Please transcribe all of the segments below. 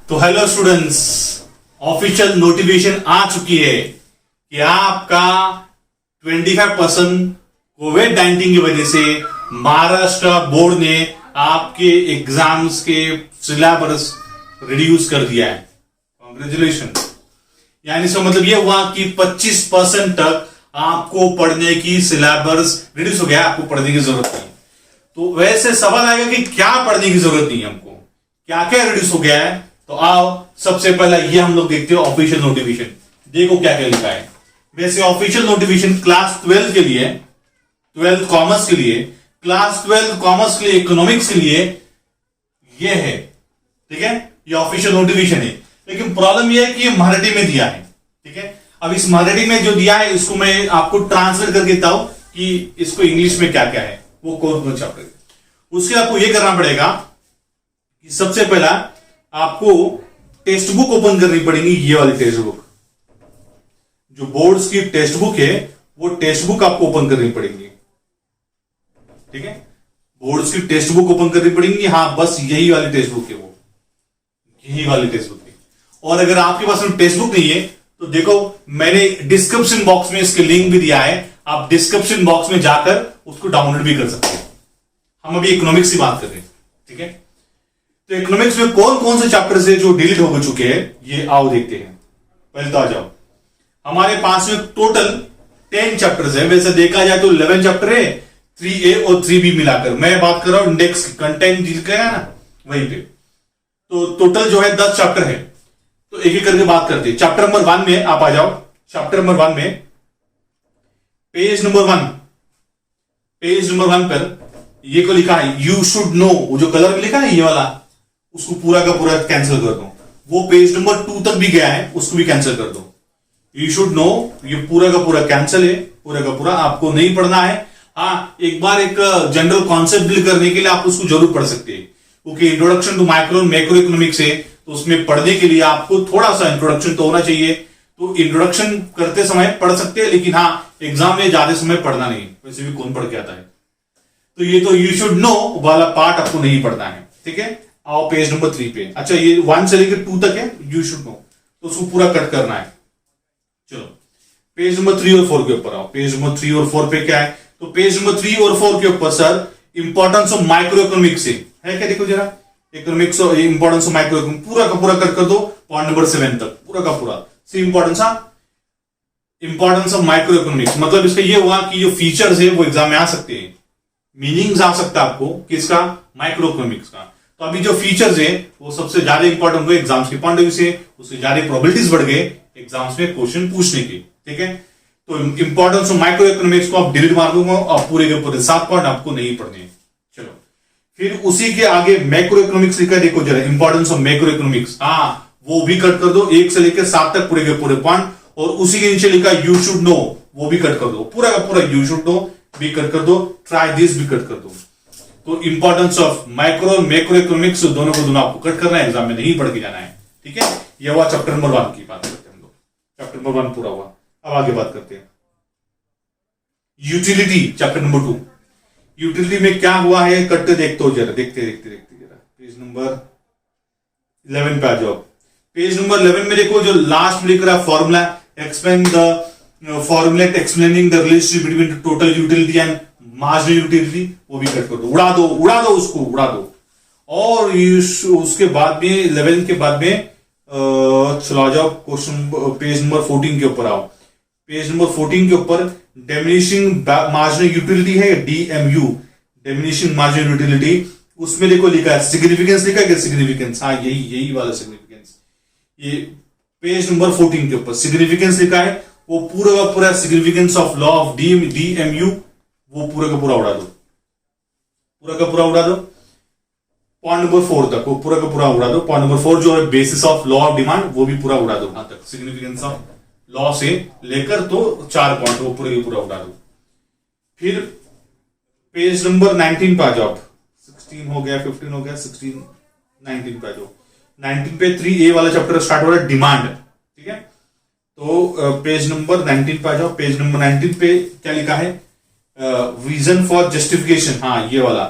तो hello students, official notification आ चुकी है कि आपका 25% कोविड-19 की वजह से महाराष्ट्र बोर्ड ने आपके एग्जाम्स के सिलेबस रिड्यूस कर दिया है। कांग्रेचुलेशन। यानी इसका मतलब ये हुआ कि 25% तक आपको पढ़ने की सिलेबस रिड्यूस हो गया, आपको पढ़ने की जरूरत नहीं। तो वैसे सवाल आएगा कि क्या पढ़ने की जरूरत नहीं है, हमको क्या क्या रिड्यूस हो गया है। तो आओ सबसे पहला ये हम लोग देखते हैं ऑफिशियल नोटिफिकेशन। देखो क्या क्या लिखा है। वैसे ऑफिशियल नोटिफिकेशन क्लास 12 के लिए, 12 कॉमर्स के लिए, क्लास 12 कॉमर्स के लिए, इकोनॉमिक्स के लिए ये है, ठीक है। ये ऑफिशियल नोटिफिकेशन है, लेकिन प्रॉब्लम ये है कि ये मराठी में दिया है, ठीक है। अब इस मराठी में जो दिया है इसको मैं आपको ट्रांसलेट करके देता हूं कि इसको इंग्लिश में क्या क्या है, वो कौन कौन चैप्टर। उसके आपको ये करना पड़ेगा कि सबसे पहला आपको टेक्स्ट बुक ओपन करनी पड़ेगी। ये वाली टेक्स्ट बुक, जो बोर्ड्स की टेक्स्ट बुक है, वो टेक्स्ट बुक आपको ओपन करनी पड़ेगी, ठीक है। बोर्ड्स की टेक्स्ट बुक ओपन करनी पड़ेगी। हाँ, बस यही वाली टेक्स्ट बुक है, वो यही वाली टेक्स्ट बुक है। और अगर आपके पास में टेक्स्ट बुक नहीं है तो देखो, मैंने डिस्क्रिप्शन बॉक्स में इसके लिंक भी दिया है, आप डिस्क्रिप्शन बॉक्स में जाकर उसको डाउनलोड भी कर सकते हैं। हम अभी इकोनॉमिक्स की बात कर रहे हैं, ठीक है। तो इकोनॉमिक्स में कौन कौन से चैप्टर्स है जो डिलीट हो चुके हैं, ये आओ देखते हैं। पहले तो आ जाओ, हमारे पास में टोटल 10 चैप्टर्स है। वैसे देखा जाए तो 11 चैप्टर है, 3A और 3B मिलाकर। मैं बात कर रहा हूं इंडेक्स कंटेंट लिखा ना, वहीं पे। तो टोटल जो है 10 चैप्टर है। तो एक एक करके बात करते हैं। चैप्टर नंबर 1 में आप आ जाओ। चैप्टर नंबर 1 में पेज नंबर 1 पर ये को लिखा है यू शुड नो। वो जो कलर में लिखा है ये वाला, उसको पूरा का पूरा कैंसिल कर दो। वो पेज नंबर 2 तक भी गया है, उसको भी कैंसिल कर दो। यू शुड नो ये पूरा का पूरा कैंसिल है, पूरा का पूरा आपको नहीं पढ़ना है। हाँ, एक बार एक जनरल कॉन्सेप्ट बिल्ड करने के लिए आप उसको जरूर पढ़ सकते हैं, क्योंकि introduction to micro macro economics है, तो उसमें पढ़ने के लिए आपको थोड़ा सा इंट्रोडक्शन तो होना चाहिए। तो इंट्रोडक्शन करते समय पढ़ सकते हैं, लेकिन हाँ, एग्जाम में ज्यादा समय पढ़ना नहीं, वैसे भी कौन पढ़ के आता है। तो ये तो यू शुड नो वाला पार्ट आपको नहीं पढ़ना है, ठीक है। आओ पेज नंबर 3 पे। अच्छा, ये 1 से लेकर 2 तक है यू शुड नो, तो उसको पूरा कट करना है। चलो पेज नंबर 3 और 4 के ऊपर आओ। पेज नंबर 3 और 4 पे क्या है, तो पेज नंबर 3 और 4 के ऊपर sir importance of micro economics है क्या, देखो जरा। इकोनॉमिक्स और इंपॉर्टेंस ऑफ माइक्रो इकोनॉमिक्स पूरा का पूरा कट कर दो, पॉइंट नंबर 7 तक पूरा का पूरा। सी इंपॉर्टेंस ऑफ माइक्रो इकोनॉमिक्स, मतलब इसका ये हुआ कि जो फीचर्स है वो एग्जाम में आ सकते हैं, मीनिंग्स आ सकता है आपको किसका, माइक्रो इकोनॉमिक्स का। तो अभी जो फीचर्स है वो सबसे ज्यादा इंपॉर्टेंट हुए एग्जाम्स के पॉइंट ऑफ व्यू से, उससे ज्यादा प्रोबेबिलिटीज बढ़ गए एग्जाम्स में क्वेश्चन पूछने की, ठीक है। तो इंपॉर्टेंस ऑफ माइक्रो इकोनॉमिक्स को आप डिलीट मार दूंगा और पूरे के पूरे 7 पॉइंट आपको नहीं पढ़ने। चलो फिर उसी के आगे मैक्रो इकोनॉमिक्स लिखा, देखो जरा इंपॉर्टेंस ऑफ मैक्रो इकोनॉमिक्स, हाँ वो भी कट कर दो, 1 से लेकर 7 तक पूरे के पूरे पॉइंट। और उसी के नीचे लिखा यू शुड नो, वो भी कट कर दो, पूरा का पूरा यू शुड नो भी कट कर दो, ट्राई दिस भी कट कर दो। तो importance of micro macro economics दोनों को दोनों आपको कट करना है, एग्जाम में नहीं पढ़ के जाना है, ठीक है। यह हुआ चैप्टर नंबर 1 की बात करते हैं हम लोग। चैप्टर नंबर 1 पूरा हुआ। अब आगे बात करते हैं यूटिलिटी, चैप्टर नंबर 2। यूटिलिटी में क्या हुआ है करते देखते हो जरा, देखते जरा। पेज नंबर 11 पे आ जाओ। पेज नंबर 11 में देखो जो लास्ट में लिख रहा है formula, explain the formulate explaining the relationship between total utility and marginal utility, वो भी कट कर दो, उड़ा दो उसको, उड़ा दो। और उसके बाद में 11 के बाद में चला जाओ क्वेश्चन पेज नंबर 14 के ऊपर आओ। पेज नंबर 14 के ऊपर डिमिनिशिंग मार्जिनल यूटिलिटी है, DMU, डिमिनिशिंग मार्जिनल यूटिलिटी। उसमें देखो लिखा है सिग्निफिकेंस, लिखा है सिग्निफिकेंस, हाँ यही वाला सिग्निफिकेंस। ये पेज नंबर 14 के ऊपर सिग्निफिकेंस लिखा है, वो पूरा का पूरा significance of law of DMU वो पूरा का पूरा उड़ा दो, पूरा का पूरा उड़ा दो। पॉइंट नंबर 4 तक वो पूरा का पूरा उड़ा दो। पॉइंट नंबर 4 जो है basis of law of demand, वो भी पूरा उड़ा दो वहां तक। सिग्निफिकेंस ऑफ लॉ से लेकर तो 4 पॉइंट वो पूरे पूरा उड़ा दो। फिर पेज नंबर 19 पे आ जाओ। 16 हो गया, 15 हो गया, 16, 19 पे आ जाओ। 19 पे 3A वाला चैप्टर स्टार्ट हो रहा है, डिमांड, ठीक है। तो पेज नंबर 19 पे आ जाओ। पेज नंबर 19 पे क्या लिखा है, रीजन फॉर जस्टिफिकेशन, हाँ ये वाला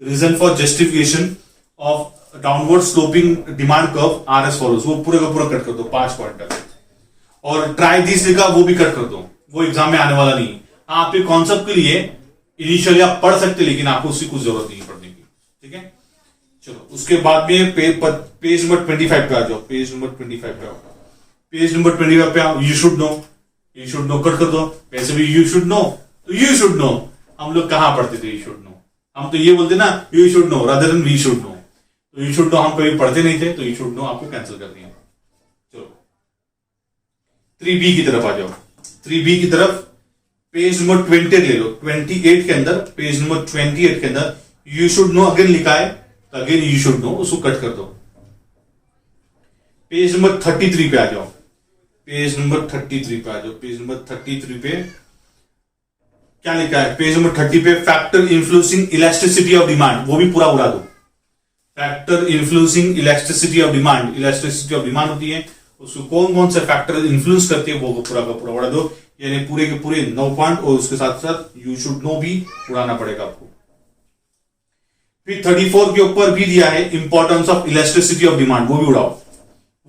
reason for justification of downward sloping demand curve are as follows, वो पूरे का पूरा कट कर दो 5 पॉइंट तक। और ट्राई दिस लिखा वो भी कट कर दो, वो एग्जाम में आने वाला नहीं। हाँ, आपके कॉन्सेप्ट के लिए इनिशियली आप पढ़ सकते, लेकिन आपको उसकी कुछ जरूरत नहीं पढ़ने की, ठीक है। चलो उसके बाद में पेज नंबर 25 पे आ जाओ। पेज नंबर 25 पे आओ। पेज नंबर 25 पे आओ। यू शुड नो कट कर दो। वैसे भी यू शुड नो, तो यू शुड नो हम लोग कहां पढ़ते थे? यू शुड नो हम तो ये बोलते ना, you should know rather than we should know. तो यू शुड नो हम कभी पढ़ते नहीं थे, तो यू शुड नो आपको कैंसिल कर दिया। चलो 3B की तरफ आ जाओ। 3B की तरफ पेज नंबर 28 ले लो। 28 के अंदर, पेज नंबर 28 के अंदर यू शुड नो अगेन लिखा है, तो अगेन यू शुड नो, उसको कट कर दो। पेज नंबर 33 पे आ जाओ। पेज नंबर 33 पे आ जाओ। पेज नंबर 33 पे क्या लिखा है? पेज नंबर 30 पे factor influencing elasticity of demand, वो भी पूरा उड़ा दो। Factor influencing elasticity of demand, elasticity of demand होती है, उसको कौन कौन से फैक्टर इन्फ्लुएंस करते हैं वो पूरा का पूरा उड़ा दो। यानी पूरे के पूरे 9 पॉइंट, और उसके साथ साथ यू शुड नो भी उड़ाना पड़ेगा आपको। फिर 34 के ऊपर भी दिया है importance of elasticity of demand, वो भी उड़ाओ।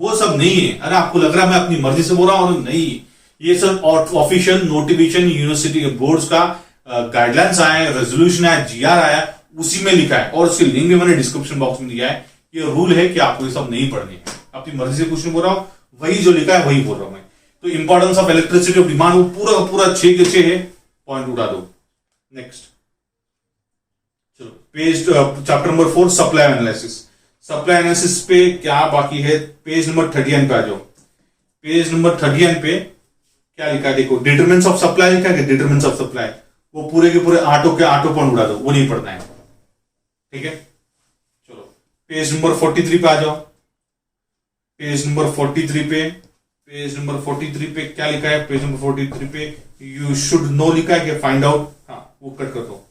वो सब नहीं है। अरे आपको लग रहा है मैं अपनी मर्जी से बोल रहा हूं? नहीं, ये सब ऑफिशियल नोटिफिकेशन यूनिवर्सिटी के बोर्ड्स का गाइडलाइंस आया है, रेजोल्यूशन आया, जीआर आया, उसी में लिखा है, और उसके लिंक भी मैंने डिस्क्रिप्शन बॉक्स में दिया है। ये रूल है कि आपको ये सब नहीं पढ़ने है, अपनी मर्जी से कुछ नहीं बोल रहा हूं, वही जो लिखा है वही बोल रहा हूं मैं। तो importance of elasticity of demand, वो पूरा पूरा 6 के 6 है, पॉइंट उड़ा दो। नेक्स्ट चलो page chapter number 4 supply analysis. Supply analysis पे क्या बाकी है? पेज नंबर 39 पे आ जाओ। पेज नंबर 39 पे क्या लिखा है देखो, डिटरमिनेंट्स ऑफ सप्लाई लिखा है। डिटरमिनेंट्स ऑफ सप्लाई वो पूरे के पूरे 8 के 8 पॉइंट उड़ा दो, वो नहीं पढ़ना है, ठीक है। चलो पेज नंबर 43 पे आ जाओ। पेज नंबर 43 पे, पेज नंबर 43 पे क्या लिखा है? पेज नंबर 43 पे यू शुड नो लिखा है कि फाइंड आउट, हाँ वो कट कर दो।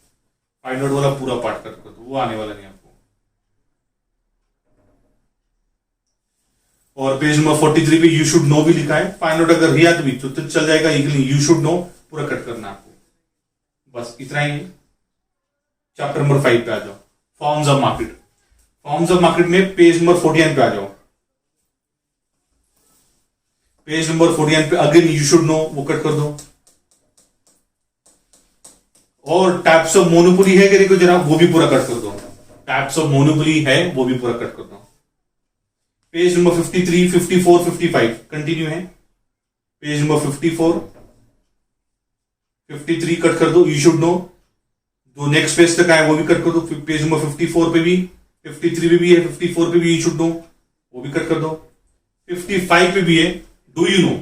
फाइंड आउट वाला पूरा पार्ट कट कर दो, वो आने वाला नहीं आपको। और पेज नंबर 43 पे यू शुड नो भी लिखा है। फाइंड आउट अगर रिया तो चल जाएगा, यू शुड नो पूरा कट करना आपको। बस इतना ही है। चैप्टर नंबर 5 पे आ जाओ। Forms of market. Forms of market में पेज नंबर 49 पे आ जाओ। पेज नंबर 49 पे अगेन यू शुड नो, वो कट कर दो। और टाइप्स ऑफ मोनोपोली है कि देखो जरा, वो भी पूरा कट कर दो। टाइप्स ऑफ मोनोपोली है, वो भी पूरा कट कर दो। पेज नंबर 53, 54, 55 कंटिन्यू है। पेज नंबर 54, 53 कट कर दो, यू शुड नो। जो नेक्स्ट पेज तक आए वो भी कट कर दो। पेज नंबर 54 पे भी, 53 पे भी है, 54 पे भी यू शुड नो, वो भी कट कर दो। 55 पे भी है, do you know,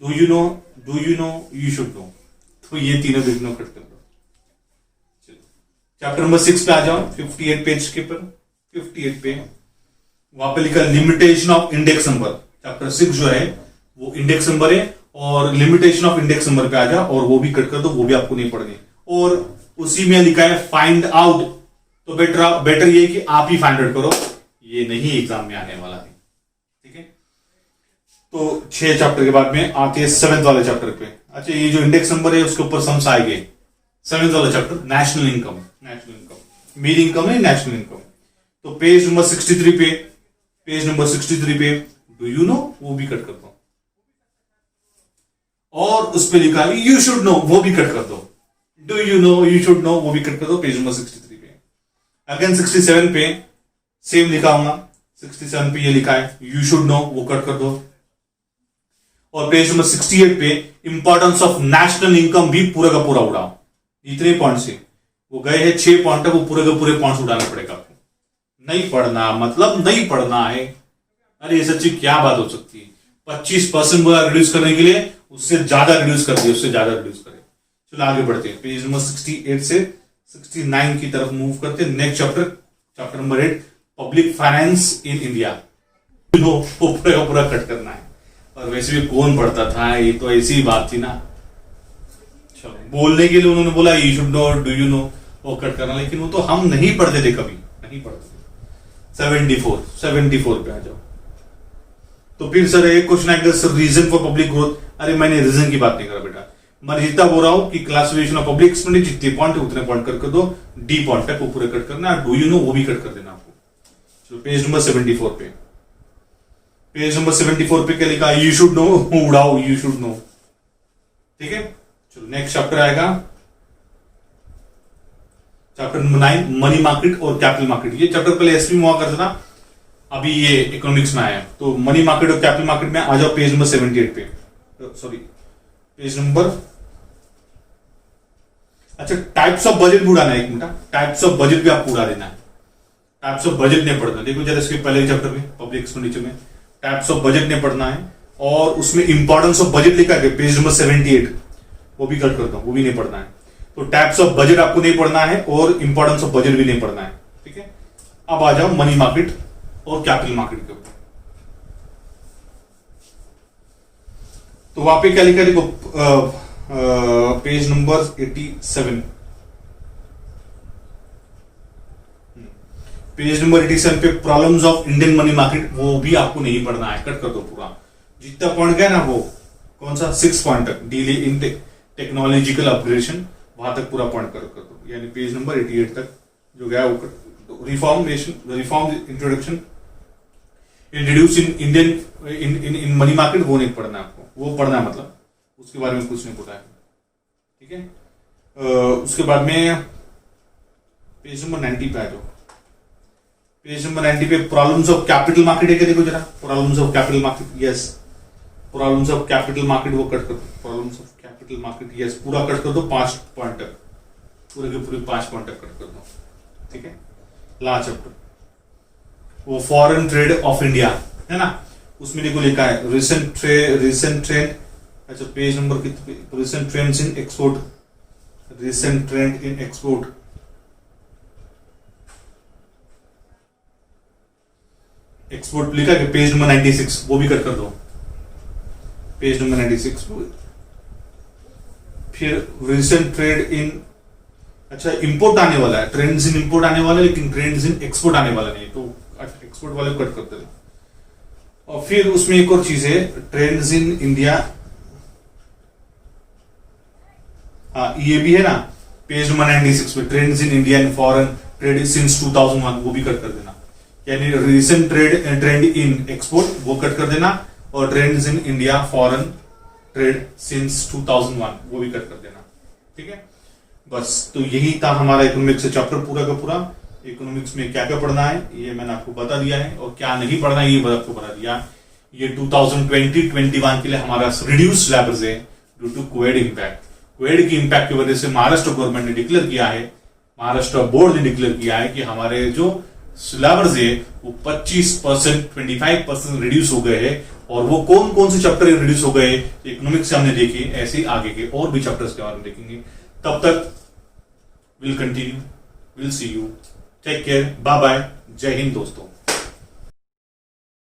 do you know, do you know, you should know. तो ये तीनों देखना कट कर दो। चलो चैप्टर नंबर 6 पे आ जाओ। 58 पेज के पर 58 पे वहां पे लिखा limitation of index number. Chapter 6 जो है वो इंडेक्स नंबर है, और लिमिटेशन ऑफ इंडेक्स नंबर पे आ जाओ, और वो भी कट कर दो, वो भी आपको नहीं पढ़ने। और उसी में लिखा है फाइंड आउट, तो बेटर ये कि आप ही फाइंड आउट करो, ये नहीं एग्जाम में आने वाला है, ठीक है। तो 6 चैप्टर के बाद में आते हैं 7th वाले चैप्टर पे। अच्छा, ये जो इंडेक्स नंबर है उसके ऊपर सम्स आएंगे। 7th वाला chapter national income, national income main income है, नेशनल इनकम। तो पेज नंबर 63 पे, पेज नंबर 63 पे डू यू नो, वो भी कट कर दो। और उस पे लिखा है यू शुड नो, वो भी कट कर दो। Do you know, you should no, वो भी कट कर दो। पेज नंबर 63 पे अगेन 67 पे सेम लिखा होगा। 67 पे ये लिखा है यू शुड नो, वो कट कर दो। और पेज नंबर 68 पे इंपॉर्टेंस ऑफ नेशनल इनकम भी पूरा का पूरा उड़ाओ। इतने पॉइंट से वो गए हैं 6 पॉइंट है, वो पूरे के पूरे पॉइंट्स उड़ाना पड़ेगा आपको। नहीं पढ़ना मतलब नहीं पढ़ना है। अरे सच्ची क्या बात हो सकती है? 25% बोला रिड्यूस करने के लिए, उससे ज्यादा रिड्यूस कर दिया, उससे ज्यादा रिड्यूस करे। चलो आगे बढ़ते हैं। पेज नंबर 68 से 69 की तरफ मूव करते हैं। Next chapter, chapter number 8 public finance in India. वो पूरा का पूरा कट करना है। और वैसे भी कौन पढ़ता था, ये तो ऐसी ही बात थी ना। चलो बोलने के लिए उन्होंने बोला you should no, do you know, वो कट करना, लेकिन वो तो हम नहीं पढ़ते थे, कभी नहीं पढ़ते थे। 74 पे आ जाओ। तो फिर सर एक क्वेश्चन आएगा, sir reason for public growth. अरे मैंने रीजन की बात नहीं करा बेटा, मैं जितना बोल रहा हूं कि क्लासिफिकेशन ऑफ पब्लिक एक्सपेंडिचर जितने पॉइंट है उतने पॉइंट कट कर दो। डी पॉइंट है वो पूरे कट करना। डू यू नो, वो भी कट कर देना आपको। चलो पेज नंबर 74 पे, पेज नंबर 74 पे क्या लिखा, यू शुड नो, उड़ाओ यू शुड नो। ठीक है, चलो नेक्स्ट चैप्टर आएगा, चैप्टर नंबर 9 मनी मार्केट और कैपिटल मार्केट। ये चैप्टर पहले एसपी में हुआ करता था, अभी ये इकोनॉमिक्स में आया। तो मनी मार्केट और कैपिटल मार्केट में आ जाओ पेज नंबर 78 पे, सॉरी पेज नंबर, अच्छा टाइप्स ऑफ बजट भी उड़ाना है, एक मिनट, टाइप्स ऑफ बजट भी आपको उड़ा देना है। टाइप्स ऑफ बजट नहीं पढ़ना, देखो जरा इसके पहले चैप्टर में पब्लिक एक्सपेंडिचर में टाइप्स ऑफ बजट नहीं पढ़ना है, और उसमें इंपॉर्टेंस ऑफ बजट लिखा है पेज नंबर 78, वो भी कट करता हूं, वो भी नहीं पढ़ना है। तो टाइप्स ऑफ बजट आपको नहीं पढ़ना है और इंपॉर्टेंस ऑफ बजट भी नहीं पढ़ना है। ठीक है, अब आ जाओ मनी मार्केट और कैपिटल मार्केट के ऊपर। तो वहां पे क्या लिखा है देखो, पेज नंबर 87, पेज नंबर 87 पे problems of Indian money market, वो भी आपको नहीं पढ़ना है, कट कर दो पूरा। जितना पॉइंट गया ना वो कौन सा 6 पॉइंट तक, डिले इन टेक्नोलॉजिकल अपग्रेडेशन, वहां तक पूरा पॉइंट कर दो, यानी पेज नंबर 88 तक जो गया वो कर दो। Reform introduction introduce in Indian in money market, वो नहीं पढ़ना है आपको, वो पढ़ना है मतलब उसके बारे में कुछ नहीं पता है। ठीक है, उसके बाद में पेज नंबर 90 पे आ जाओ, पेज नंबर 90 पे प्रॉब्लम्स ऑफ कैपिटल मार्केट है क्या, देखो जरा problems of capital market, yes problems of capital market वो कट कर दो, problems of capital market yes पूरा कट कर दो 5 पॉइंट तक, पूरे के पूरे 5 पॉइंट तक कट कर दो। ठीक है, लास्ट चैप्टर वो फॉरेन ट्रेड ऑफ इंडिया है ना, उसमें देखो लिखा है रिसेंट ट्रेंड, अच्छा पेज नंबर कितने, recent trends in export, recent trend in export, export लिखा है पेज नंबर 96, वो भी कट कर दो, पेज नंबर 96। फिर रिसेंट ट्रेड इन, अच्छा इंपोर्ट आने वाला है, ट्रेंड्स इन इंपोर्ट आने वाला है, लेकिन ट्रेंड्स इन एक्सपोर्ट आने वाला नहीं, तो एक्सपोर्ट वाले को कट कर देना। और फिर उसमें एक और चीज है ट्रेंड्स इन इंडिया, हाँ ये भी है ना पेज नंबर 96 पे, trends in India and foreign trade since 2001, वो भी कट कर देना, यानी रिसेंट ट्रेंड इन एक्सपोर्ट वो कट कर देना, और trends in India foreign trade since 2001 वो भी कट कर देना। ठीक है, बस तो यही था हमारा इकोनॉमिक्स से चैप्टर पूरा का पूरा। इकोनॉमिक्स में क्या क्या पढ़ना है ये मैंने आपको बता दिया है, और क्या नहीं पढ़ना है ये आपको बता दिया। ये 2020-21 के लिए हमारा रिड्यूस सिलेबस है due to Covid impact. Covid की इम्पैक्ट की वजह से महाराष्ट्र गवर्नमेंट ने डिक्लेयर किया है, महाराष्ट्र बोर्ड ने डिक्लेयर किया है कि हमारे जो सिलेबस है वो 25%, 25% रिड्यूस हो गए हैं। और वो कौन कौन से चैप्टर रिड्यूस हो गए इकोनॉमिक्स से हमने देखे, ऐसे आगे के और भी चैप्टर्स के बारे में देखेंगे। तब तक will continue, will see you, take care, bye bye, जय हिंद दोस्तों।